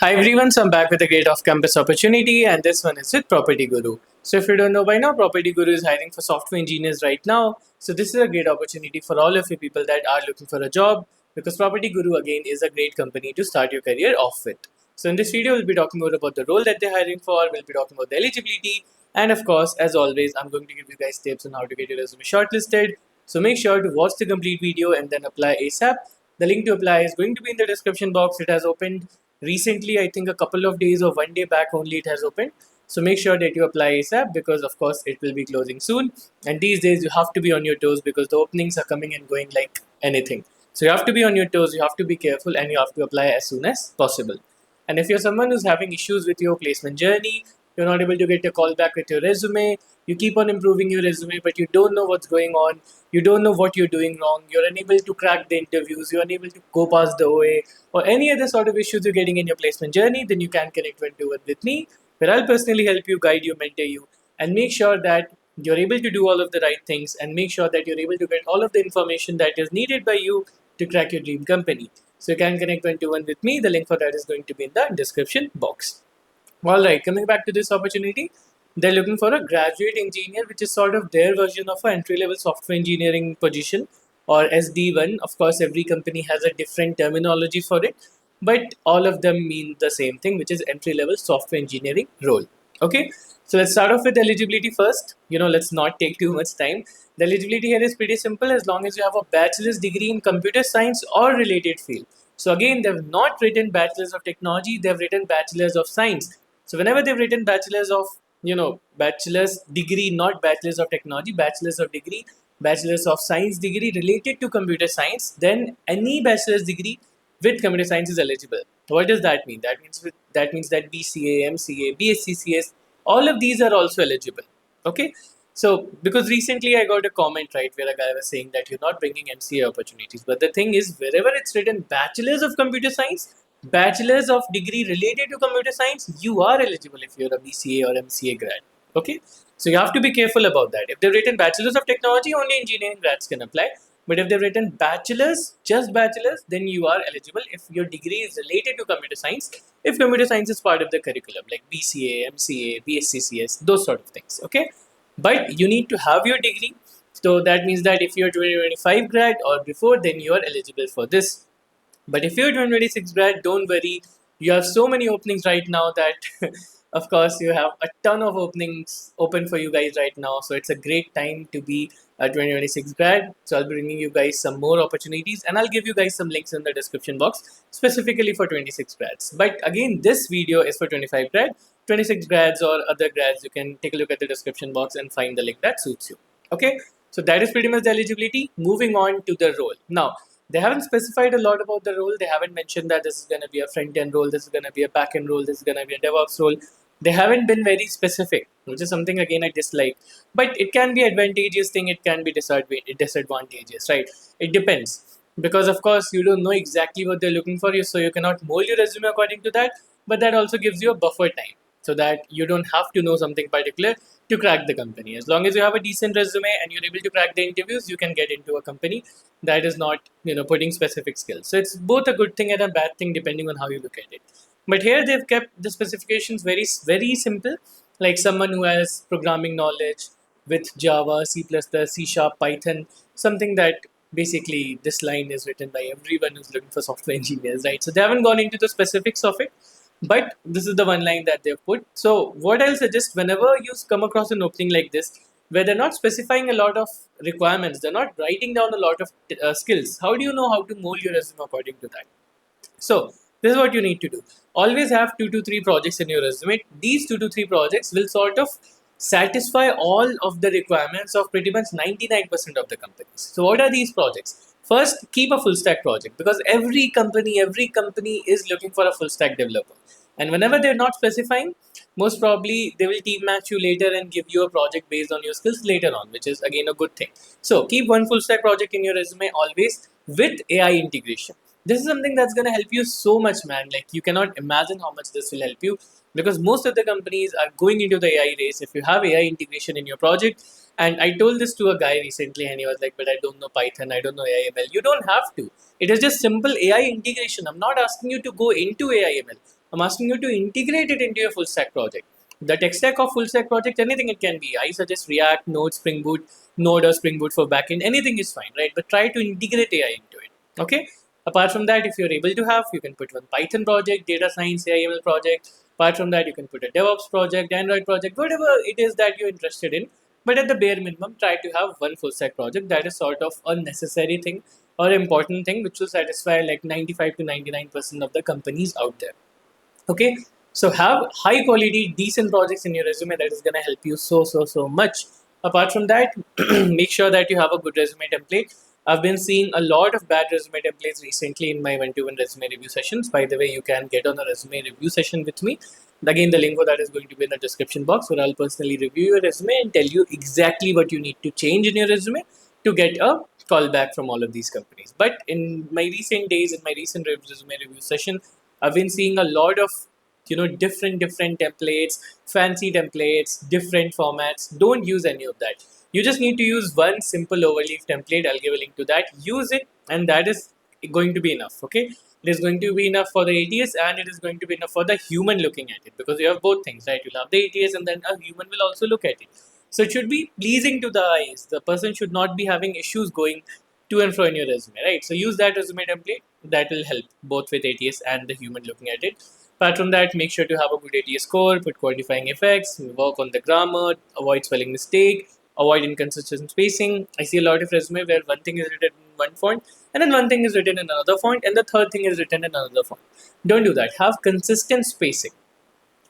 Hi everyone, so I'm back with a great off-campus opportunity, and this one is with PropertyGuru. So if you don't know by now, PropertyGuru is hiring for software engineers right now. So this is a great opportunity for all of you people that are looking for a job, because PropertyGuru again is a great company to start your career off with. So in this video, we'll be talking more about the role that they're hiring for. We'll be talking about the eligibility, and of course, as always, I'm going to give you guys tips on how to get your resume shortlisted. So make sure to watch the complete video and then apply ASAP. The link to apply is going to be in the description box. It has opened recently. I think a couple of days or one day back only it has opened. So make sure that you apply ASAP, because of course it will be closing soon. And these days you have to be on your toes, because the openings are coming and going like anything. So you have to be on your toes, you have to be careful, and you have to apply as soon as possible. And if you're someone who's having issues with your placement journey, you're not able to get a call back with your resume, you keep on improving your resume, but you don't know what's going on, you don't know what you're doing wrong, you're unable to crack the interviews, you're unable to go past the OA, or any other sort of issues you're getting in your placement journey, then you can connect one-to-one with me, where I'll personally help you, guide you, mentor you, and make sure that you're able to do all of the right things, and make sure that you're able to get all of the information that is needed by you to crack your dream company. So you can connect one-to-one with me. The link for that is going to be in the description box. All right, coming back to this opportunity, they're looking for a graduate engineer, which is sort of their version of an entry-level software engineering position, or SD1. Of course, every company has a different terminology for it, but all of them mean the same thing, which is entry-level software engineering role. Okay, so let's start off with eligibility first. Let's not take too much time. The eligibility here is pretty simple, as long as you have a bachelor's degree in computer science or related field. So again, they've not written bachelor's of technology, they've written bachelor's of science. So whenever they've written bachelor's of, bachelor's degree, not bachelor's of technology, bachelor's of degree, bachelor's of science degree related to computer science, then any bachelor's degree with computer science is eligible. What does that mean? That means that BCA, MCA, BSCCS, all of these are also eligible. Okay. So because recently I got a comment, right, where a guy was saying that you're not bringing MCA opportunities, but the thing is, wherever it's written bachelor's of computer science, bachelor's of degree related to computer science, you are eligible if you're a BCA or MCA grad. Okay, so you have to be careful about that. If they've written bachelor's of technology, only engineering grads can apply. But if they've written bachelor's, just bachelor's, then you are eligible if your degree is related to computer science, if computer science is part of the curriculum, like BCA, MCA, BSCCS, those sort of things. Okay, but you need to have your degree. So that means that if you're 2025 grad or before, then you are eligible for this. But if you're 2026 grad, don't worry. You have so many openings right now that, of course, you have a ton of openings open for you guys right now. So it's a great time to be a 2026 grad. So I'll be bringing you guys some more opportunities, and I'll give you guys some links in the description box specifically for 26 grads. But again, this video is for 25 grad, 26 grads or other grads. You can take a look at the description box and find the link that suits you. Okay. So that is pretty much the eligibility. Moving on to the role. Now, they haven't specified a lot about the role. They haven't mentioned that this is going to be a front-end role, this is going to be a back-end role, this is going to be a DevOps role. They haven't been very specific, which is something again I dislike. But it can be advantageous thing, it can be disadvantageous, right? It depends. Because of course you don't know exactly what they're looking for, so you cannot mold your resume according to that. But that also gives you a buffer time, so that you don't have to know something particular to crack the company. As long as you have a decent resume and you're able to crack the interviews, you can get into a company that is not, putting specific skills. So it's both a good thing and a bad thing depending on how you look at it. But here they've kept the specifications very, very simple, like someone who has programming knowledge with Java, C++, C Sharp, Python, something that basically this line is written by everyone who's looking for software engineers, right? So they haven't gone into the specifics of it, but this is the one line that they've put. So what I'll suggest, whenever you come across an opening like this, where they're not specifying a lot of requirements, they're not writing down a lot of skills, how do you know how to mold your resume according to that? So this is what you need to do. Always have 2 to 3 projects in your resume. These 2 to 3 projects will sort of satisfy all of the requirements of pretty much 99% of the companies. So what are these projects? First, keep a full stack project, because every company is looking for a full stack developer. And whenever they're not specifying, most probably they will team match you later and give you a project based on your skills later on, which is again a good thing. So keep one full stack project in your resume always, with AI integration. This is something that's going to help you so much, man. Like, you cannot imagine how much this will help you, because most of the companies are going into the AI race. If you have AI integration in your project, and I told this to a guy recently, and he was like, but I don't know Python, I don't know AI/ML. You don't have to. It is just simple AI integration. I'm not asking you to go into AI/ML. I'm asking you to integrate it into your full stack project. The tech stack of full stack project, anything it can be. I suggest React, Node, Spring Boot, Node or Spring Boot for backend. Anything is fine, right? But try to integrate AI into it. Okay. Apart from that, if you're able to have, you can put one Python project, data science, AI/ML project. Apart from that, you can put a DevOps project, Android project, whatever it is that you're interested in. But at the bare minimum, try to have one full stack project. That is sort of a necessary thing or important thing which will satisfy like 95 to 99% of the companies out there. Okay, so have high quality decent projects in your resume. That is going to help you so much. Apart from that, make sure that you have a good resume template. I've been seeing a lot of bad resume templates recently in my one-to-one resume review sessions. By the way, you can get on a resume review session with me. Again, the link for that is going to be in the description box, where I'll personally review your resume and tell you exactly what you need to change in your resume to get a call back from all of these companies. But in my recent days, in my recent resume review session, I've been seeing a lot of different templates, fancy templates, different formats. Don't use any of that. You just need to use one simple overleaf template. I'll give a link to that. Use it, and that is going to be enough. Okay, it is going to be enough for the ATS, and it is going to be enough for the human looking at it, because you have both things, right? You'll have the ATS, and then a human will also look at it. So it should be pleasing to the eyes. The person should not be having issues going to and fro in your resume, right? So use that resume template. That will help both with ATS and the human looking at it. Apart from that, make sure to have a good ATS score, put qualifying effects, work on the grammar, avoid spelling mistake, avoid inconsistent spacing. I see a lot of resume where one thing is written in one font and then one thing is written in another font and the third thing is written in another font. Don't do that. Have consistent spacing.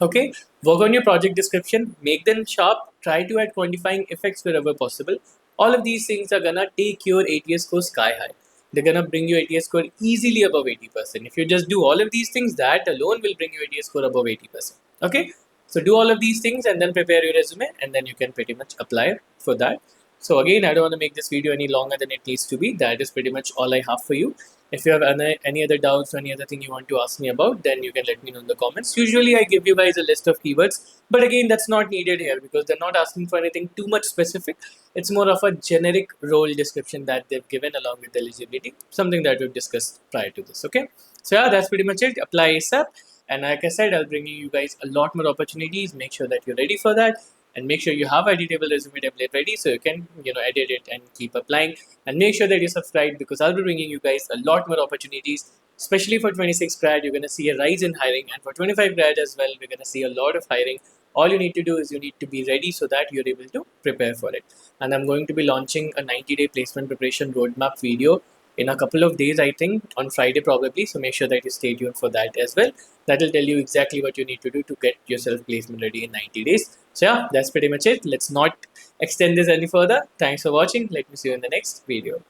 Okay, work on your project description, make them sharp, try to add quantifying effects wherever possible. All of these things are gonna take your ATS score sky high. They're gonna bring your ATS score easily above 80%. If you just do all of these things, that alone will bring your ATS score above 80%. Okay, so do all of these things and then prepare your resume, and then you can pretty much apply for that. So again, I don't want to make this video any longer than it needs to be. That is pretty much all I have for you. If you have any other doubts or any other thing you want to ask me about, then you can let me know in the comments. Usually I give you guys a list of keywords, but again, that's not needed here because they're not asking for anything too much specific. It's more of a generic role description that they've given along with the eligibility, something that we've discussed prior to this. Okay, so yeah, that's pretty much it. Apply ASAP. And like I said, I'll bring you guys a lot more opportunities. Make sure that you're ready for that, and make sure you have editable resume template ready so you can edit it and keep applying. And make sure that you subscribe, because I'll be bringing you guys a lot more opportunities, especially for 26 grad. You're going to see a rise in hiring, and for 25 grad as well, we're going to see a lot of hiring. All you need to do is you need to be ready so that you're able to prepare for it. And I'm going to be launching a 90-day placement preparation roadmap video in a couple of days, I think on Friday probably. So make sure that you stay tuned for that as well. That will tell you exactly what you need to do to get yourself placement ready in 90 days. So yeah, that's pretty much it. Let's not extend this any further. Thanks for watching. Let me see you in the next video.